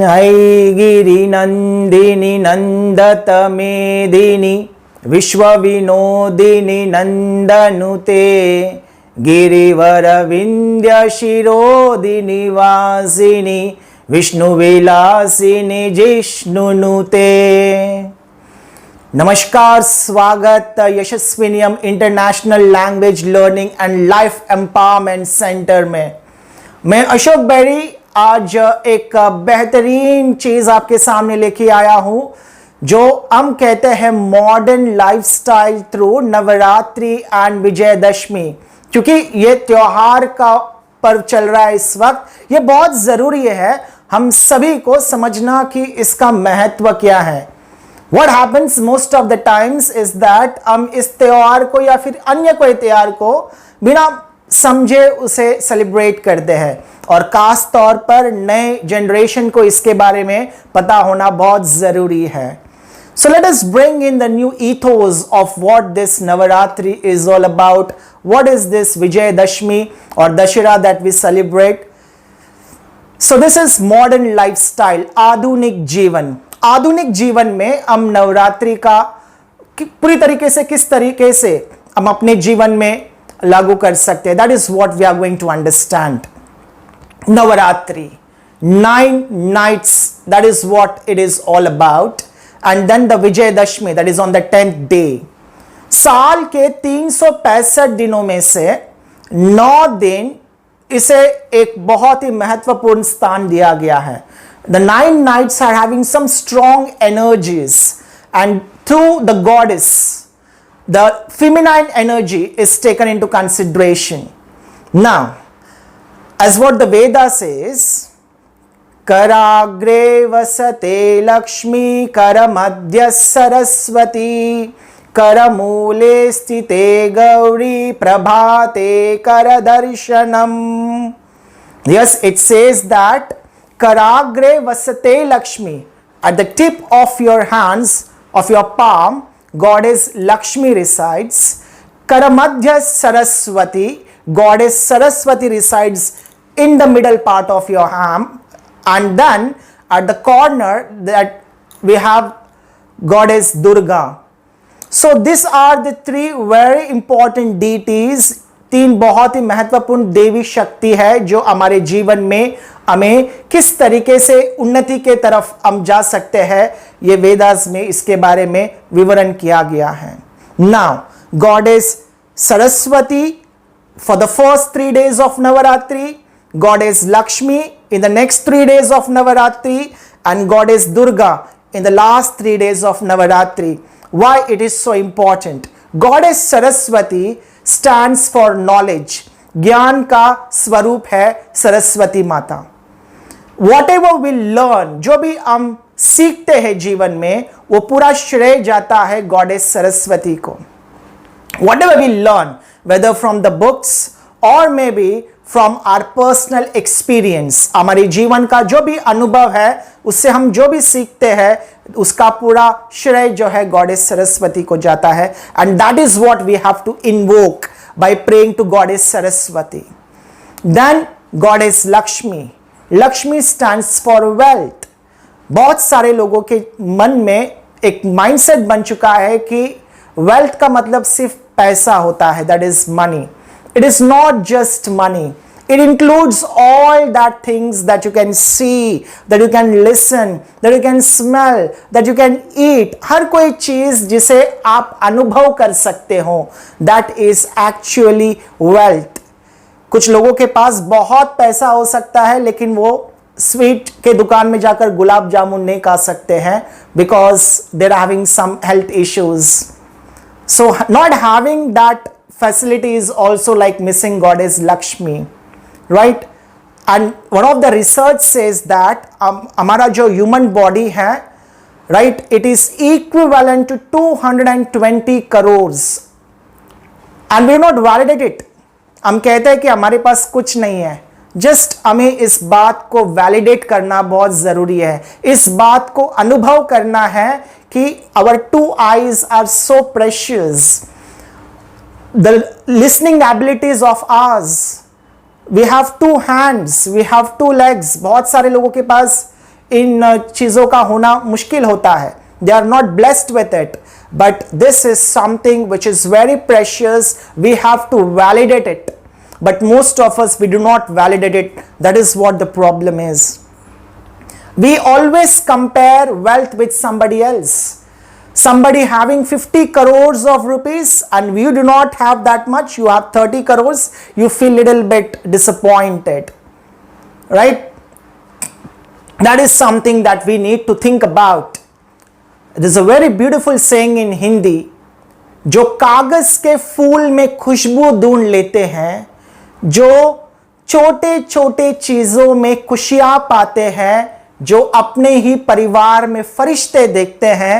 ऐ गिरिनन्दिनि नन्दत मेदिनि विश्वविनोदिनि नन्दनुते गिरिवरविन्द्यशिरोदिनि वासिनि विष्णुविलासिनि जिष्णुनुते। नमस्कार, स्वागत यशस्विनियम international language learning and life empowerment centre में। मैं अशोक बेरी आज एक बेहतरीन चीज आपके सामने लेके आया हूं जो हम कहते हैं modern lifestyle through Navratri and Vijayadashami. क्योंकि ये त्योहार का पर्व चल रहा है इस वक्त, ये बहुत जरूरी है हम सभी को समझना कि इसका महत्व क्या है। What happens most of the times is that हम इस त्योहार को या फिर अन्य कोई त्योहार को बिना समझे उसे सेलिब्रेट करते हैं, और खास तौर पर नए जनरेशन को इसके बारे में पता होना बहुत जरूरी है। So let us bring in the new ethos of what this Navaratri is all about. What is this Vijayadashmi or Dashera that we celebrate? So this is modern lifestyle, आधुनिक जीवन। आधुनिक जीवन में हम नवरात्रि का पूरी तरीके से किस तरीके से हम अपने जीवन में लागू कर सकते हैं, that is what we are going to understand. Navratri 9 nights, that is what it is all about, and then the Vijayadashmi, that is on the 10th day। साल के 365 दिनों में से 9 दिन इसे एक बहुत ही महत्वपूर्ण स्थान दिया गया है। The 9 nights are having some strong energies, and through the goddess, the feminine energy is taken into consideration. Now, as what the Veda says, Karagre vasate Lakshmi, Karamadhya Saraswati, Karamule sthite Gauri, Prabhate Karadarshanam. Yes, it says that Karagre vasate Lakshmi, at the tip of your hands, of your palm, Goddess Lakshmi resides. Karamadhya Saraswati, Goddess Saraswati resides in the middle part of your arm, and then at the corner that we have Goddess Durga. So these are the 3 very important deities। 3 बहुत ही महत्वपूर्ण देवी शक्ति है जो हमारे जीवन में हमें किस तरीके से उन्नति के तरफ हम जा सकते हैं, ये वेदास में इसके बारे में विवरण किया गया है। Now, Goddess Saraswati for the first 3 days of Navaratri, Goddess Lakshmi in the next 3 days of Navaratri, and Goddess Durga in the last 3 days of Navaratri। Why it is so important? Goddess Saraswati stands for knowledge। ज्ञान का स्वरूप है सरस्वती माता। Whatever we learn, जो भी हम सीखते हैं जीवन में, वो पूरा श्रेय जाता है गॉडेस सरस्वती को। Whatever we learn, whether from the books or maybe from our personal experience, हमारे जीवन का जो भी अनुभव है उससे हम जो भी सीखते हैं उसका पूरा श्रेय जो है गॉडेस सरस्वती को जाता है। And that is what we have to invoke by praying to Goddess Saraswati। Then Goddess Lakshmi, Lakshmi stands for wealth। बहुत सारे लोगों के मन में एक माइंडसेट बन चुका है कि वेल्थ का मतलब सिर्फ पैसा होता है, that is money. It is not just money, it includes all that things that you can see, that you can listen, that you can smell, that you can eat। हर कोई चीज जिसे आप अनुभव कर सकते हो, that is actually wealth। कुछ लोगों के पास बहुत पैसा हो सकता है लेकिन वो स्वीट के दुकान में जाकर गुलाब जामुन नहीं खा सकते हैं because they are having some health issues। So not having that facility is also like missing Goddess Lakshmi, right? And one of the research says that हमारा जो human body है, right, it is equivalent to 220 crores, and we not validate it। हम कहते हैं कि हमारे पास कुछ नहीं है, जस्ट हमें इस बात को वैलिडेट करना बहुत जरूरी है। इस बात को अनुभव करना है कि our 2 eyes are so precious, the listening abilities of ours, we have 2 hands, we have 2 legs। बहुत सारे लोगों के पास इन चीज़ों का होना मुश्किल होता है. They are not blessed with it. But this is something which is very precious. We have to validate it. But most of us, we do not validate it. That is what the problem is. We always compare wealth with somebody else. Somebody having 50 crores of rupees and you do not have that much, you have 30 crores, you feel little bit disappointed. Right? That is something that we need to think about. There is a very beautiful saying in Hindi, जो कागज के फूल में खुशबू ढूंढ लेते हैं, जो छोटे छोटे चीजों में खुशियां पाते हैं, जो अपने ही परिवार में फरिश्ते देखते हैं,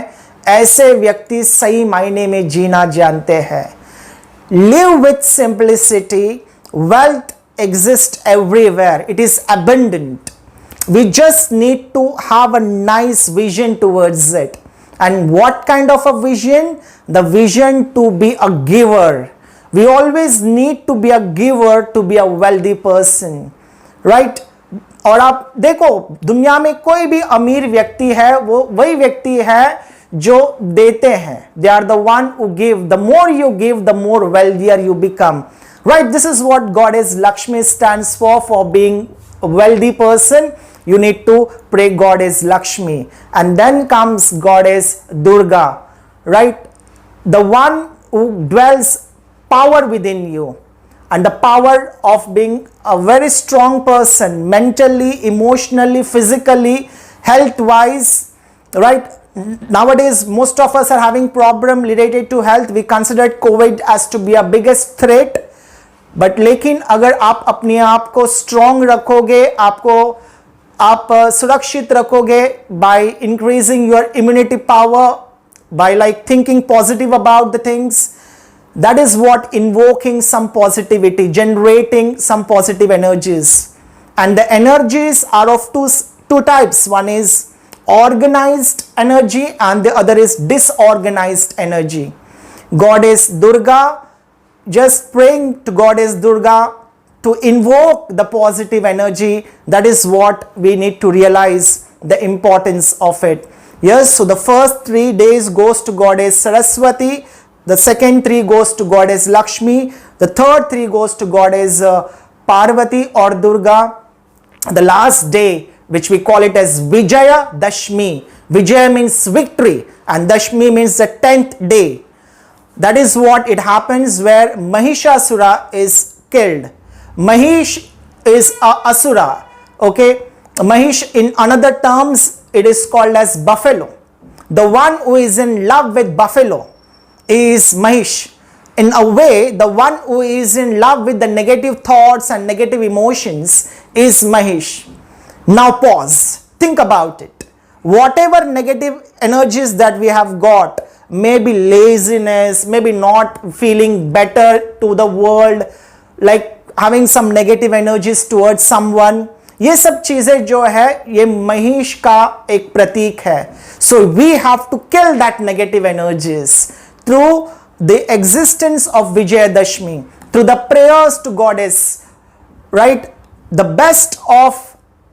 ऐसे व्यक्ति सही मायने में जीना जानते हैं. Live with simplicity. Wealth exists everywhere. It is abundant. We just need to have a nice vision towards it. And what kind of a vision? The vision to be a giver. We always need to be a giver to be a wealthy person. Right? और आप देखो, दुनिया में कोई भी अमीर व्यक्ति है, वो वही व्यक्ति है जो देते हैं. They are the one who give. The more you give, the more wealthier you become. Right? This is what Goddess Lakshmi stands for being a wealthy person. You need to pray Goddess Lakshmi. And then comes Goddess Durga. Right? The one who dwells power within you. And the power of being a very strong person, mentally, emotionally, physically, health wise. Right? Nowadays most of us are having problem related to health. We consider COVID as to be a biggest threat. But लेकिन अगर आप अपने आप को strong रखोगे, आप सुरक्षित रखोगे by increasing your immunity power, by like thinking positive about the things, that is what invoking some positivity, generating some positive energies. And the energies are of two types. One is organized energy and the other is disorganized energy. Goddess Durga, just praying to Goddess Durga to invoke the positive energy, that is what we need to realize the importance of it. Yes, so the first 3 days goes to Goddess Saraswati, the second 3 goes to Goddess Lakshmi, the third 3 goes to Goddess Parvati or Durga. The last day, which we call it as Vijaya Dashmi. Vijaya means victory and Dashmi means the 10th day. That is what it happens where Mahishasura is killed. Mahish is a Asura. Okay, Mahish in another terms it is called as buffalo. The one who is in love with buffalo is Mahish. In a way, the one who is in love with the negative thoughts and negative emotions is Mahish. Now pause, think about it. Whatever negative energies that we have got, maybe laziness, maybe not feeling better to the world, like having some negative energies towards someone, ये सब चीजें जो है ये महिष का एक प्रतीक है. So we have to kill that negative energies through the existence of Vijayadashmi, through the prayers to Goddess, right? The best of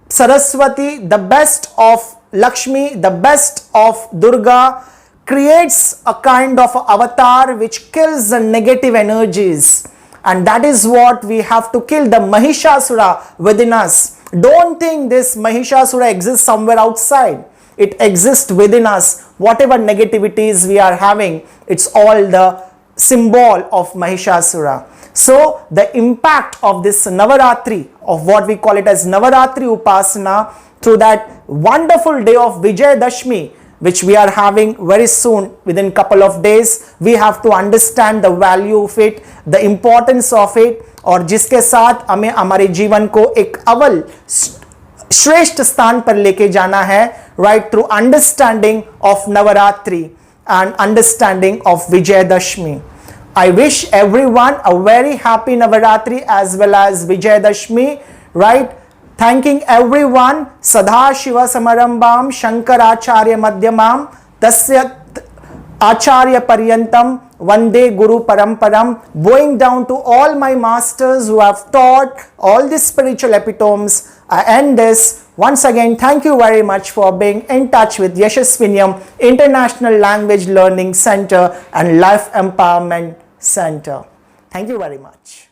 Saraswati, the best of Lakshmi, the best of Durga creates a kind of avatar which kills the negative energies. And that is what we have to kill, the Mahishasura within us. Don't think this Mahishasura exists somewhere outside. It exists within us. Whatever negativities we are having, it's all the symbol of Mahishasura. So the impact of this Navaratri, of what we call it as Navaratri Upasana, through that wonderful day of Vijayadashmi, which we are having very soon, within couple of days, we have to understand the value of it, the importance of it, और जिसके साथ हमें हमारे जीवन को एक अव्वल श्रेष्ठ स्थान पर लेके जाना है, right, through understanding of Navaratri and understanding of Vijayadashmi. I wish everyone a very happy Navaratri as well as Vijayadashmi, right? Thanking everyone. Sadha Shiva Samarambam Shankaracharya Madhyamam Tasya Acharya Paryantam Vande Guru Paramparam. Bowing down to all my masters who have taught all these spiritual epitomes, I end this. Once again, thank you very much for being in touch with Yashasvinyam International Language Learning Center and Life Empowerment Center. Thank you very much.